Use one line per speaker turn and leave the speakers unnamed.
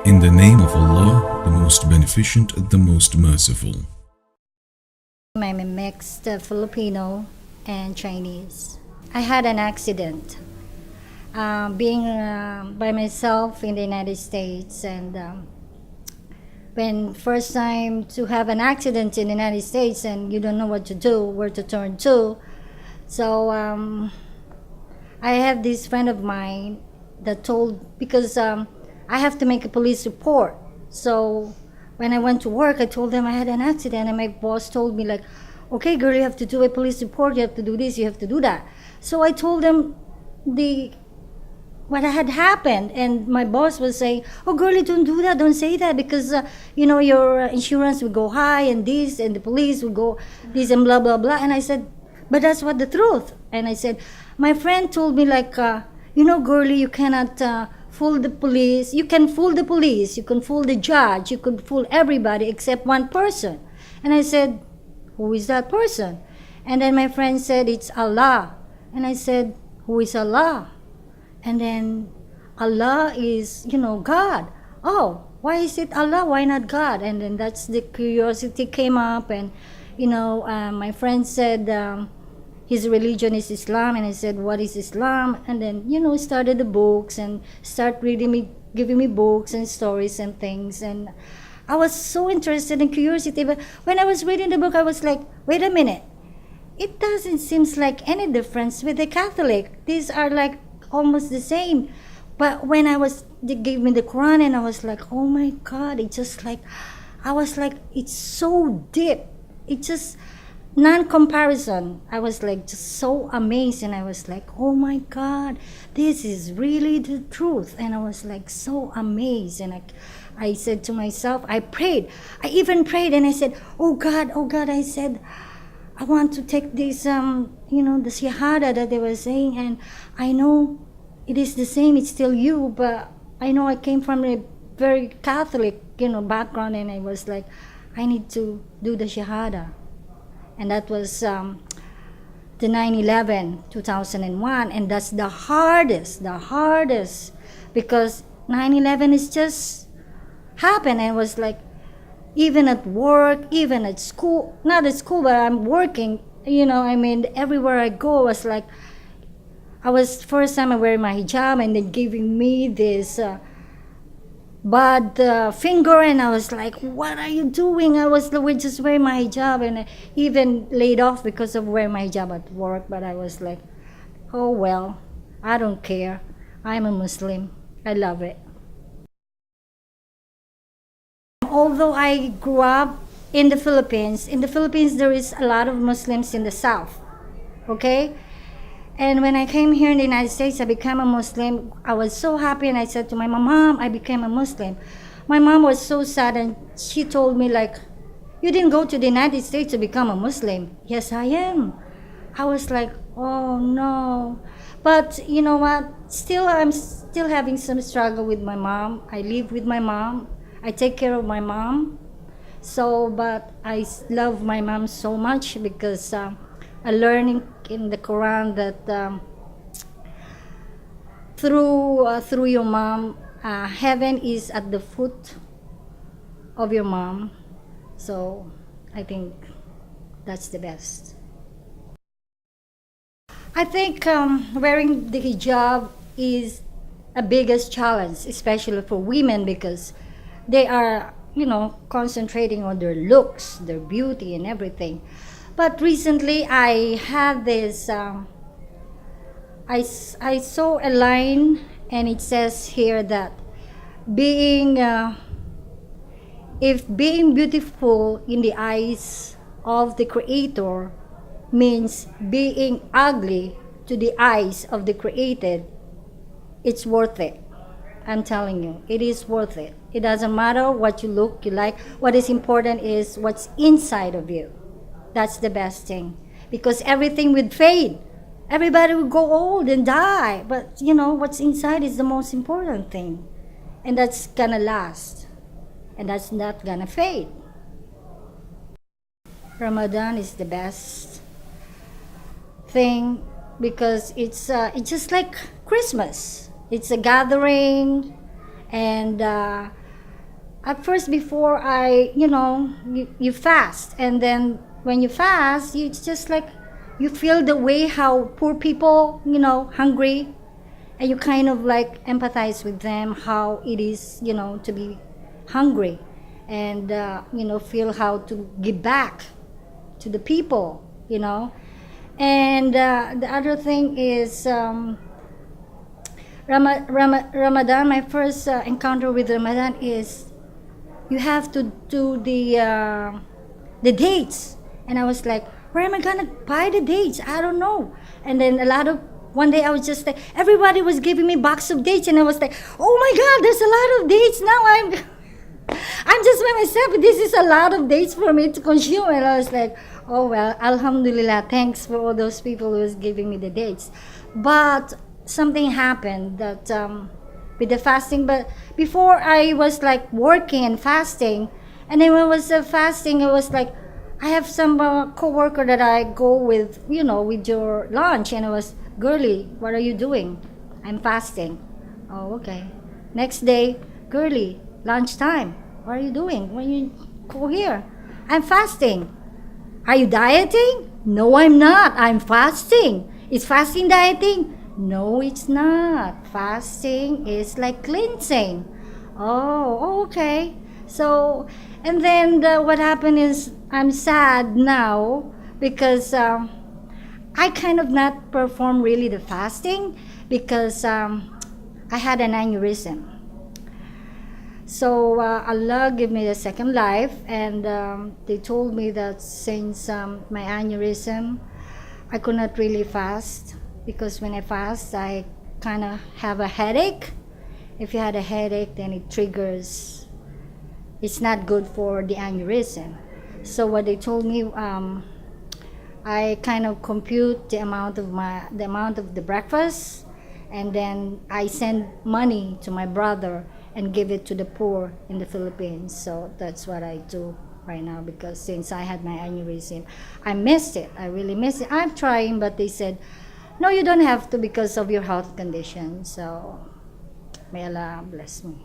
In the name of Allah, the most beneficent, the most merciful.
I'm a mixed Filipino and Chinese. I had an accident being by myself in the United States, and when first time to have an accident in the United States and you don't know what to do, where to turn to. So I have this friend of mine that told, because I have to make a police report. So when I went to work, I told them I had an accident, and my boss told me like, okay girl, you have to do a police report, you have to do this, you have to do that. So I told them what had happened, and my boss was saying, oh girlie, don't do that, don't say that, because your insurance will go high, and this, and the police will go this, and blah blah blah. And I said, but that's what the truth. And I said, my friend told me like, girlie, you cannot fool the police. You can fool the police, you can fool the judge, you could fool everybody except one person. And I said, who is that person? And then my friend said, it's Allah. And I said, who is Allah? And then, Allah is, God. Oh, why is it Allah? Why not God? And then that's the curiosity came up. And, my friend said his religion is Islam. And I said, what is Islam? And then, started the books and start giving me books and stories and things. And I was so interested in curiosity. But when I was reading the book, I was like, wait a minute. It doesn't seem like any difference with the Catholic. These are like almost the same. But when they gave me the Quran, and I was like, oh my God, I was like, it's so deep. It's just non-comparison. I was like just so amazed, and I was like, oh my God, this is really the truth. And I was like so amazed, and I said to myself, I even prayed, and I said, oh God, I said, I want to take this, the shahada that they were saying, and I know it is the same, it's still you, but I know I came from a very Catholic, background, and I was like, I need to do the shahada. And that was the 9/11, 2001, and that's the hardest, because 9/11 is just happened, and it was like, even at work, even at school, not at school, but I'm working, everywhere I go, I was first time I wear my hijab, and then giving me this bad finger, and I was like, what are you doing? We're just wearing my hijab, and I even laid off because of wearing my hijab at work. But I was like, oh well, I don't care. I'm a Muslim. I love it. Although I grew up in the Philippines there is a lot of Muslims in the South, okay? And when I came here in the United States, I became a Muslim. I was so happy, and I said to my mom, I became a Muslim. My mom was so sad, and she told me like, you didn't go to the United States to become a Muslim. Yes, I am. I was like, oh no. But you know what? I'm still having some struggle with my mom. I live with my mom. I take care of my mom. But I love my mom so much, because I learned in the Quran that through your mom, heaven is at the foot of your mom. So I think that's the best. I think wearing the hijab is a biggest challenge, especially for women, because they are, concentrating on their looks, their beauty, and everything. But recently, I had this. I saw a line, and it says here that if being beautiful in the eyes of the Creator means being ugly to the eyes of the created, it's worth it. I'm telling you, it is worth it. It doesn't matter what you look, you like. What is important is what's inside of you. That's the best thing. Because everything would fade. Everybody would go old and die. But, what's inside is the most important thing. And that's gonna last. And that's not gonna fade. Ramadan is the best thing, because it's just like Christmas. It's a gathering, and at first, before you fast, and then when you fast, it's just like you feel the way how poor people, hungry, and you kind of like empathize with them, how it is, to be hungry, and feel how to give back to the people, and the other thing is Ramadan. My first encounter with Ramadan is you have to do the dates, and I was like, where am I gonna buy the dates? I don't know. And then one day I was just like, everybody was giving me box of dates, and I was like, oh my God, there's a lot of dates now. I'm just by myself. This is a lot of dates for me to consume, and I was like, oh well, Alhamdulillah, thanks for all those people who was giving me the dates. But something happened that with the fasting. But before I was like working and fasting, and then when I was fasting, it was like I have some coworker that I go with, with your lunch, and it was, girly, what are you doing? I'm fasting. Oh, okay. Next day, girly, lunchtime. What are you doing? When you go here? I'm fasting. Are you dieting? No, I'm not. I'm fasting. Is fasting dieting? No, it's not. Fasting is like cleansing. Oh, okay. So, and then what happened is I'm sad now because I kind of not perform really the fasting because I had an aneurysm. So Allah gave me a second life, and they told me that since my aneurysm, I could not really fast because when I fast, I kind of have a headache. If you had a headache, then it triggers. It's not good for the aneurysm. So what they told me, I kind of compute the amount of the breakfast, and then I send money to my brother and give it to the poor in the Philippines. So that's what I do right now, because since I had my aneurysm, I missed it. I really missed it. I'm trying, but they said, no, you don't have to because of your health condition. So may Allah bless me.